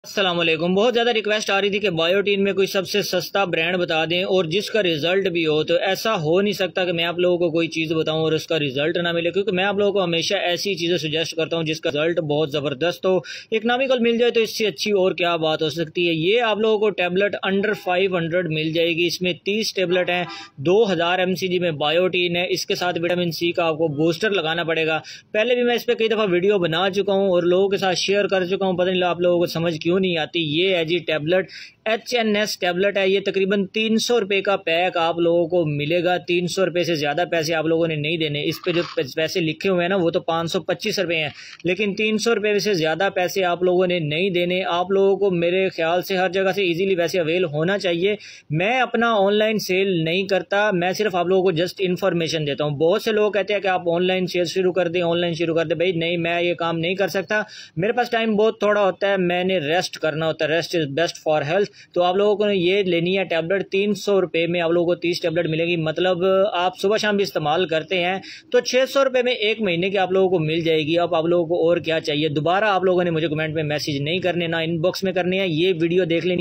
अस्सलाम वालेकुम। बहुत ज़्यादा रिक्वेस्ट आ रही थी कि बायोटीन में कोई सबसे सस्ता ब्रांड बता दें और जिसका रिजल्ट भी हो। तो ऐसा हो नहीं सकता कि मैं आप लोगों को कोई चीज़ बताऊं और उसका रिजल्ट ना मिले, क्योंकि मैं आप लोगों को हमेशा ऐसी चीज़ें सजेस्ट करता हूं जिसका रिजल्ट बहुत ज़बरदस्त हो। इकनॉमिकल मिल जाए तो इससे अच्छी और क्या बात हो सकती है। ये आप लोगों को टैबलेट अंडर 500 मिल जाएगी। इसमें 30 टैबलेट हैं, 2000 mcg में बायोटीन है। इसके साथ विटामिन सी का आपको बूस्टर लगाना पड़ेगा। पहले भी मैं इस पर कई दफ़ा वीडियो बना चुका हूँ और लोगों के साथ शेयर कर चुका हूँ, पता नहीं आप लोगों को समझ क्यों नहीं आती। ये है जी टैबलेट, HNS टैबलेट है। ये तकरीबन 300 रुपये का पैक आप लोगों को मिलेगा। 300 रुपये से ज़्यादा पैसे आप लोगों ने नहीं देने। इस पे जो पैसे लिखे हुए हैं ना, वो तो 525 रुपये हैं, लेकिन 300 रुपये से ज़्यादा पैसे आप लोगों ने नहीं देने। आप लोगों को मेरे ख्याल से हर जगह से इजीली वैसे अवेल होना चाहिए। मैं अपना ऑनलाइन सेल नहीं करता, मैं सिर्फ आप लोगों को जस्ट इन्फॉर्मेशन देता हूँ। बहुत से लोग कहते हैं कि आप ऑनलाइन सेल शुरू कर दें, ऑनलाइन शुरू कर दें। भाई नहीं, मैं ये काम नहीं कर सकता। मेरे पास टाइम बहुत थोड़ा होता है, मैंने रेस्ट करना होता है। Rest is best for health. तो आप लोगों को ये लेनी है टैबलेट। 300 रुपये में आप लोगों को 30 टैबलेट मिलेगी। मतलब आप सुबह शाम भी इस्तेमाल करते हैं तो 600 रुपये में एक महीने की आप लोगों को मिल जाएगी। अब आप लोगों को और क्या चाहिए। दोबारा आप लोगों ने मुझे कमेंट में मैसेज नहीं करने, ना इनबॉक्स में करने हैं। ये वीडियो देख लेनी।